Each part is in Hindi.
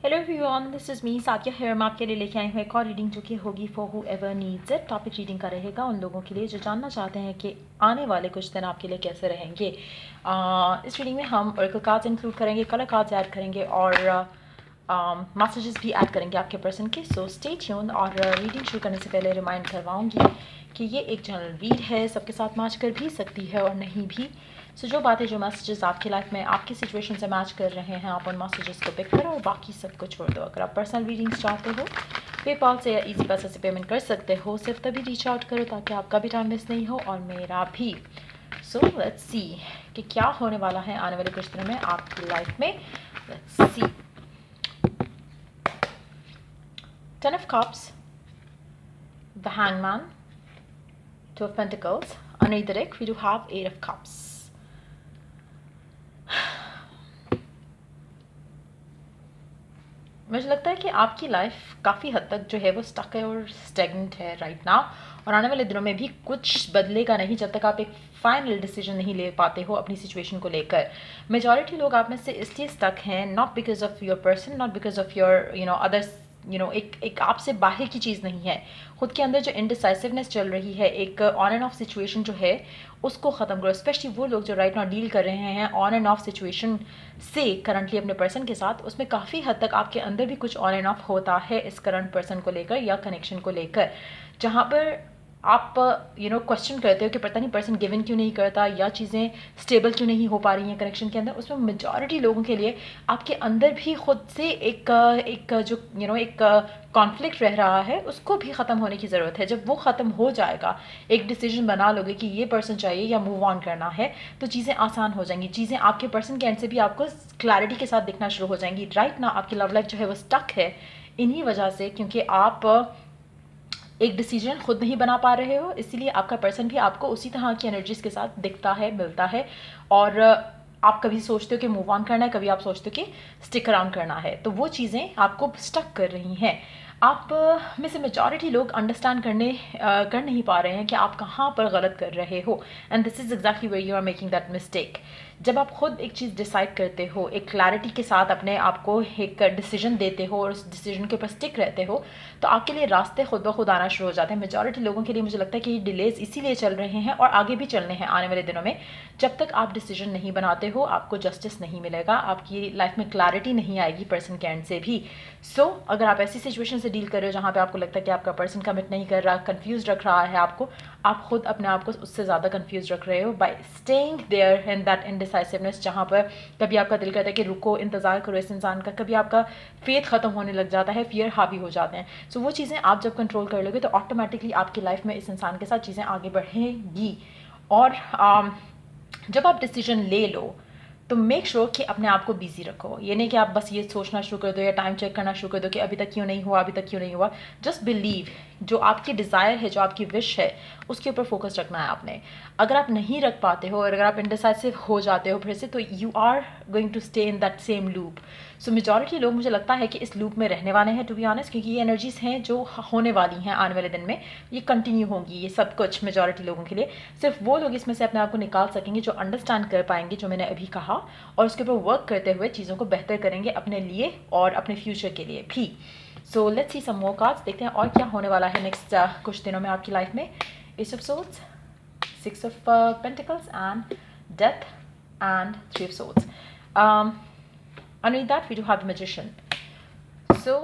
Hello everyone, this is me Sakiya here. मैं आपके लिए लेके आई हूँ एक और रीडिंग जो कि होगी for who ever needs it. Topic reading का रहेगा उन लोगों के लिए जो जानना चाहते हैं कि आने वाले कुछ दिन आपके लिए कैसे रहेंगे। इस रीडिंग में हम ऑरेकल कार्ड्स इंक्लूड करेंगे, कलर कार्ड्स ऐड करेंगे और मैसेजेस भी ऐड करेंगे आपके पर्सन के। So stay tune. और रीडिंग शुरू करने से पहले रिमाइंड करवाऊँगी कि ये एक जनरल रीड है, सबके साथ मैच कर भी सकती है और नहीं भी। सो जो बातें, जो मैसेजेस आपकी लाइफ में आपकी सिचुएशन से मैच कर रहे हैं, आप उन मैसेजेस को पिक करो और बाकी सबको छोड़ दो। अगर आप पर्सनल रीडिंग्स चाहते हो, पेपाल से या इजी पैसा से पेमेंट कर सकते हो। सिर्फ तभी रीच आउट करो ताकि आपका भी टाइम मिस नहीं हो और मेरा भी। सो लेट्स सी कि क्या होने वाला है आने वाले कुछ दिनों में आपकी लाइफ में। Let's see. 10 of Cups, the Hangman, 2 of Pentacles. Underneath the deck, we do have 8 of Cups. मुझे लगता है कि आपकी लाइफ काफ़ी हद तक जो है वो स्टक है और स्टेगनेंट है राइट नाउ, और आने वाले दिनों में भी कुछ बदलेगा नहीं जब तक आप एक फाइनल डिसीजन नहीं ले पाते हो अपनी सिचुएशन को लेकर। मेजॉरिटी लोग आप में से इसलिए स्टक हैं, not because of your person, not because of your others, एक आपसे बाहर की चीज़ नहीं है। खुद के अंदर जो इनडिसाइसिवनेस चल रही है, एक ऑन एंड ऑफ सिचुएशन जो है उसको ख़त्म करो। स्पेशली वो लोग जो राइट नाउ डील कर रहे हैं ऑन एंड ऑफ सिचुएशन से करंटली अपने पर्सन के साथ, उसमें काफ़ी हद तक आपके अंदर भी कुछ ऑन एंड ऑफ होता है इस करंट पर्सन को लेकर या कनेक्शन को लेकर, जहाँ पर आप क्वेश्चन करते हो कि पता नहीं पर्सन गिवन क्यों नहीं करता या चीज़ें स्टेबल क्यों नहीं हो पा रही हैं कनेक्शन के अंदर। उसमें मेजॉरिटी लोगों के लिए आपके अंदर भी खुद से एक जो एक कॉन्फ्लिक्ट रह रहा है, उसको भी ख़त्म होने की ज़रूरत है। जब वो ख़त्म हो जाएगा, एक डिसीजन बना लोगे कि ये पर्सन चाहिए या मूव ऑन करना है, तो चीज़ें आसान हो जाएंगी। चीज़ें आपके पर्सन के एंड से भी आपको क्लैरिटी के साथ दिखना शुरू हो जाएंगी। राइट ना आपकी लव लाइफ जो है वो स्टक है इन्हीं वजह से, क्योंकि आप एक डिसीजन खुद नहीं बना पा रहे हो, इसीलिए आपका पर्सन भी आपको उसी तरह की एनर्जीज के साथ दिखता है, मिलता है। और आप कभी सोचते हो कि मूव ऑन करना है, कभी आप सोचते हो कि स्टिक अराउंड करना है, तो वो चीज़ें आपको स्टक कर रही हैं। आप में से मेजॉरिटी लोग अंडरस्टैंड कर नहीं पा रहे हैं कि आप कहाँ पर गलत कर रहे हो, and this is exactly where you are making that mistake. जब आप खुद एक चीज़ डिसाइड करते हो, एक क्लैरिटी के साथ अपने आप को एक डिसीजन देते हो और उस डिसीजन के ऊपर स्टिक रहते हो, तो आपके लिए रास्ते खुद ब खुद आना शुरू हो जाते हैं। मेजॉरिटी लोगों के लिए मुझे लगता है कि ये डिलेज इसीलिए चल रहे हैं और आगे भी चलने हैं आने वाले दिनों में। जब तक आप डिसीजन नहीं बनाते हो, आपको जस्टिस नहीं मिलेगा, आपकी लाइफ में क्लैरिटी नहीं आएगी पर्सन के एंड से भी। सो अगर आप ऐसी सिचुएशन से डील कर रहे हो जहाँ पे आपको लगता है कि आपका पर्सन कमिट नहीं कर रहा, कंफ्यूज रख रहा है आपको, आप खुद अपने आप को उससे ज़्यादा कंफ्यूज रख रहे हो by staying there in that indecisiveness, जहाँ पर कभी आपका दिल करता है कि रुको, इंतज़ार करो इस इंसान का, कभी आपका फेथ ख़त्म होने लग जाता है, फियर हावी हो जाते हैं। सो वो चीज़ें आप जब कंट्रोल कर लोगे तो ऑटोमेटिकली आपकी लाइफ में इस इंसान के साथ चीज़ें आगे बढ़ेंगी। और जब आप डिसीजन ले लो तो मेक श्योर कि अपने आप को बिजी रखो। ये नहीं कि आप बस ये सोचना शुरू कर दो या टाइम चेक करना शुरू कर दो कि अभी तक क्यों नहीं हुआ, अभी तक क्यों नहीं हुआ। जस्ट बिलीव, जो आपकी डिज़ायर है, जो आपकी विश है, उसके ऊपर फोकस रखना है आपने। अगर आप नहीं रख पाते हो और अगर आप इनडिसाइसिव हो जाते हो फिर से, तो you are going to stay in that same loop. So majority लोग मुझे लगता है कि इस लूप में रहने वाले हैं, टू बी ऑनेस्ट, क्योंकि ये एनर्जीज हैं जो होने वाली हैं आने वाले दिन में, ये कंटिन्यू होंगी, ये सब कुछ मेजॉरिटी लोगों के लिए। सिर्फ वो लोग इसमें से अपने आप को निकाल सकेंगे जो अंडरस्टैंड कर पाएंगे जो मैंने अभी कहा, और उसके ऊपर वर्क करते हुए चीज़ों को बेहतर करेंगे अपने लिए और अपने फ्यूचर के लिए भी। सो let's see some more cards, देखते हैं और क्या होने वाला है नेक्स्ट कुछ दिनों में आपकी लाइफ में। S of swords, 6 of Pentacles and Death and 3 of Swords. Underneath that we do have the Magician. So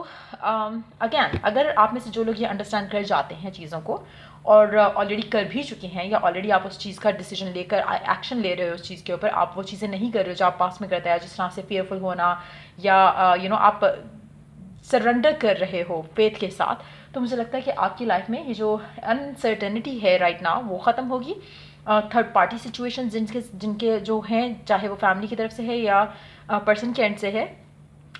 again, अगर आप में से जो लोग ये अंडरस्टैंड कर जाते हैं चीज़ों को और ऑलरेडी कर भी चुके हैं, या ऑलरेडी आप उस चीज़ का डिसीजन लेकर एक्शन ले रहे हो उस चीज़ के ऊपर, आप वो चीज़ें नहीं कर रहे हो जो आप पास में करते हैं, जिस तरह से फेयरफुल होना या आप सरेंडर कर रहे हो फेथ के साथ, तो मुझे लगता है कि आपकी लाइफ में ये जो अनसर्टेनिटी है राइट नाउ वो ख़त्म होगी। थर्ड पार्टी सिचुएशन जिनके जो हैं, चाहे वो फैमिली की तरफ से है या पर्सन के एंड से है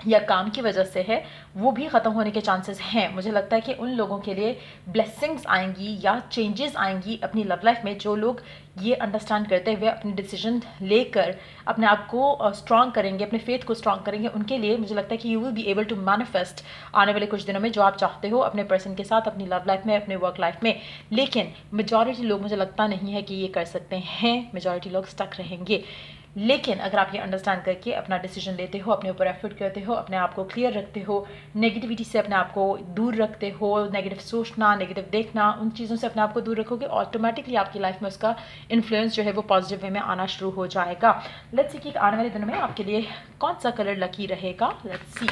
या काम की वजह से है, वो भी ख़त्म होने के चांसेस हैं। मुझे लगता है कि उन लोगों के लिए ब्लेसिंग्स आएंगी या चेंजेस आएंगी अपनी लव लाइफ में, जो लोग ये अंडरस्टैंड करते हुए अपने डिसीजन लेकर अपने आप को स्ट्रॉन्ग करेंगे, अपने फेथ को स्ट्रॉन्ग करेंगे। उनके लिए मुझे लगता है कि you will be able to manifest आने वाले कुछ दिनों में जो आप चाहते हो अपने पर्सन के साथ, अपनी लव लाइफ में, अपने वर्क लाइफ में। लेकिन मेजॉरिटी लोग मुझे लगता नहीं है कि ये कर सकते हैं, मेजॉरिटी लोग स्टक रहेंगे। लेकिन अगर आप ये अंडरस्टैंड करके अपना डिसीजन लेते हो, अपने ऊपर एफर्ट करते हो, अपने आप को क्लियर रखते हो, नेगेटिविटी से अपने आप को दूर रखते हो, नेगेटिव सोचना, नेगेटिव देखना, उन चीज़ों से अपने आप को दूर रखोगे, ऑटोमेटिकली आपकी लाइफ में उसका इन्फ्लुएंस जो है वो पॉजिटिव वे में आना शुरू हो जाएगा। लेट्स सी कि आने वाले दिनों में आपके लिए कौन सा कलर लकी रहेगा। Let's see,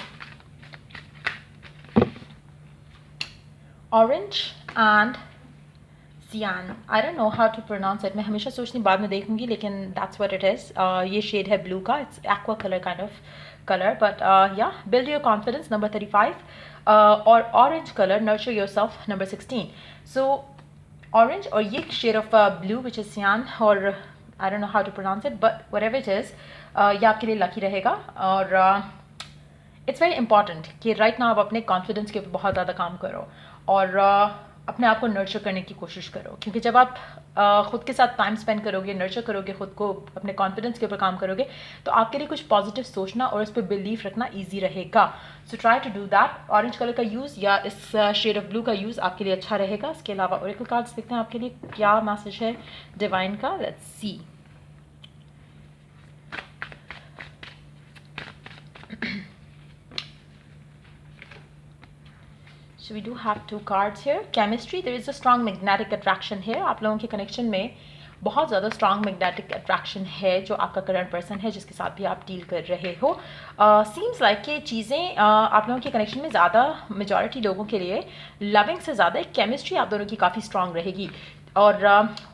orange and cyan, I don't know how to pronounce it, मैं हमेशा सोचती बाद में देखूंगी, लेकिन दैट्स व्हाट इट इज़। ये शेड है ब्लू का, it's aqua colour kind of colour, but या बिल्ड योर कॉन्फिडेंस नंबर 35, और orange colour nurture your self number 16। So orange और ये shade of blue which is cyan, और I don't know how to pronounce it, but whatever it is, ये आपके लिए लकी रहेगा। और इट्स वेरी इंपॉर्टेंट कि राइट नाउ आप अपने कॉन्फिडेंस के ऊपर बहुत ज़्यादा काम करो और अपने आप को नर्चर करने की कोशिश करो, क्योंकि जब आप ख़ुद के साथ टाइम स्पेंड करोगे, नर्चर करोगे ख़ुद को, अपने कॉन्फिडेंस के ऊपर काम करोगे, तो आपके लिए कुछ पॉजिटिव सोचना और उस पर बिलीफ रखना ईजी रहेगा। So try to do that. Orange colour का यूज़ या इस शेड ऑफ ब्लू का यूज़ आपके लिए अच्छा रहेगा। इसके अलावा ओरेकल कार्ड्स देखते हैं आपके लिए क्या मैसेज है डिवाइन का। Let's see. So we do have two cards here. Chemistry, there is a strong magnetic attraction here. आप लोगों के कनेक्शन में बहुत ज़्यादा स्ट्रॉन्ग मैग्नेटिक अट्रैक्शन है जो आपका करंट पर्सन है जिसके साथ भी आप डील कर रहे हो। सीम्स लाइक कि चीज़ें आप लोगों के कनेक्शन में ज़्यादा मेजॉरिटी लोगों के लिए लविंग से ज़्यादा केमिस्ट्री आप दोनों की काफ़ी स्ट्रॉन्ग रहेगी और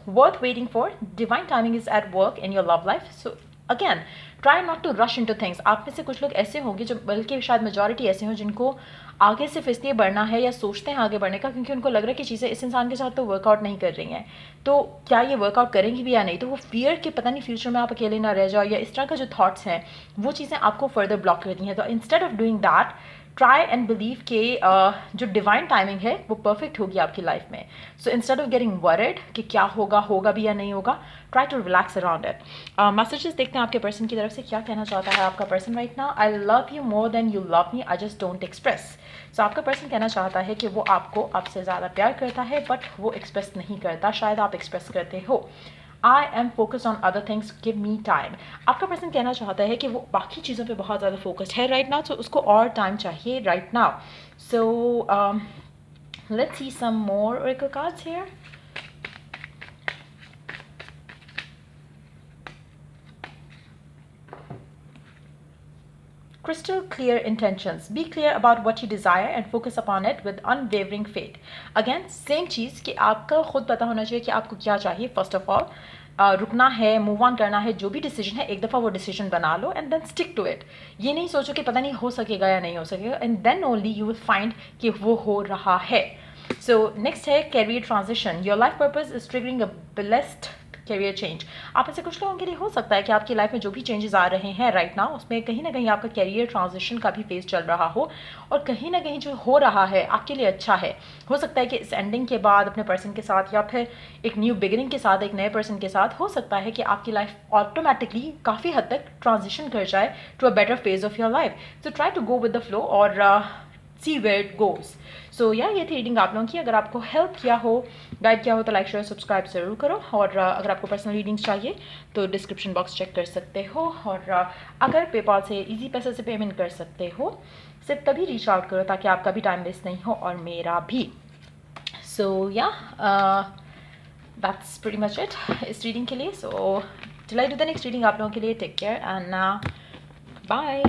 worth waiting for. Divine timing is at work in your love life. So again try not to rush into things. आप में से कुछ लोग ऐसे होंगे जो, बल्कि शायद मेजॉरिटी ऐसे हों जिनको आगे सिर्फ इसलिए बढ़ना है या सोचते हैं आगे बढ़ने का क्योंकि उनको लग रहा है कि चीज़ें इस इंसान के साथ तो वर्कआउट नहीं कर रही हैं, तो क्या ये वर्कआउट करेंगी भी या नहीं। तो वो फियर कि पता नहीं फ्यूचर में आप अकेले ना रह जाओ या इस तरह का जो थॉट्स हैं वो चीज़ें आपको फर्दर ब्लॉक करती हैं। तो instead of doing that try and believe के जो डिवाइन टाइमिंग है वो परफेक्ट होगी आपकी लाइफ में। So instead of getting worried कि क्या होगा भी या नहीं होगा, try to relax around it. Messages देखते हैं आपके पर्सन की तरफ से क्या कहना चाहता है आपका person right now. I love you more than you love me, I just don't express. So आपका पर्सन कहना चाहता है कि वो आपसे ज़्यादा प्यार करता है बट वो एक्सप्रेस नहीं करता, शायद आप एक्सप्रेस करते हो। I am focused on other things, give me time. आपका पर्सन कहना चाहता है कि वो बाकी चीज़ों पे बहुत ज़्यादा फोकस्ड है राइट नाउ, तो उसको और टाइम चाहिए right now. So let's see some more oracle cards here. Crystal clear intentions. Be clear about what you desire and focus upon it with unwavering faith. Again, same चीज़ कि आपका खुद पता होना चाहिए कि आपको क्या चाहिए। फर्स्ट ऑफ ऑल रुकना है, मूव ऑन करना है, जो भी डिसीजन है एक दफ़ा वो डिसीजन बना लो and then stick to it. ये नहीं सोचो कि पता नहीं हो सकेगा या नहीं हो सकेगा, and then only you will find कि वो हो रहा है। सो नेक्स्ट है career transition. Your life purpose is triggering a blessed career change. आप ऐसे कुछ लोगों के लिए हो सकता है कि आपकी लाइफ में जो भी चेंजेस आ रहे हैं राइट नाउ उसमें कहीं ना कहीं आपका कैरियर ट्रांजिशन का भी फेज चल रहा हो, और कहीं ना कहीं जो हो रहा है आपके लिए अच्छा है। हो सकता है कि इस एंडिंग के बाद अपने पर्सन के साथ या फिर एक न्यू बिगिनिंग के साथ एक नए पर्सन के साथ हो सकता है कि आपकी लाइफ ऑटोमेटिकली काफ़ी हद तक ट्रांजिशन कर जाए to a better phase of your life. So try to go with the flow और see where it goes. So या ये थी रीडिंग आप लोगों की। अगर आपको हेल्प किया हो, गाइड किया हो तो लाइक शेयर सब्सक्राइब ज़रूर करो, और अगर आपको पर्सनल रीडिंग्स चाहिए तो डिस्क्रिप्शन बॉक्स चेक कर सकते हो, और अगर पेपाल से इजी पैसे से पेमेंट कर सकते हो सिर्फ तभी रीच आउट करो ताकि आपका भी टाइम वेस्ट नहीं हो और मेरा भी। सो या दैट्स प्रीटी मच इट इस रीडिंग के लिए। So till I do the next reading आप लोगों के लिए टेक केयर एंड बाय।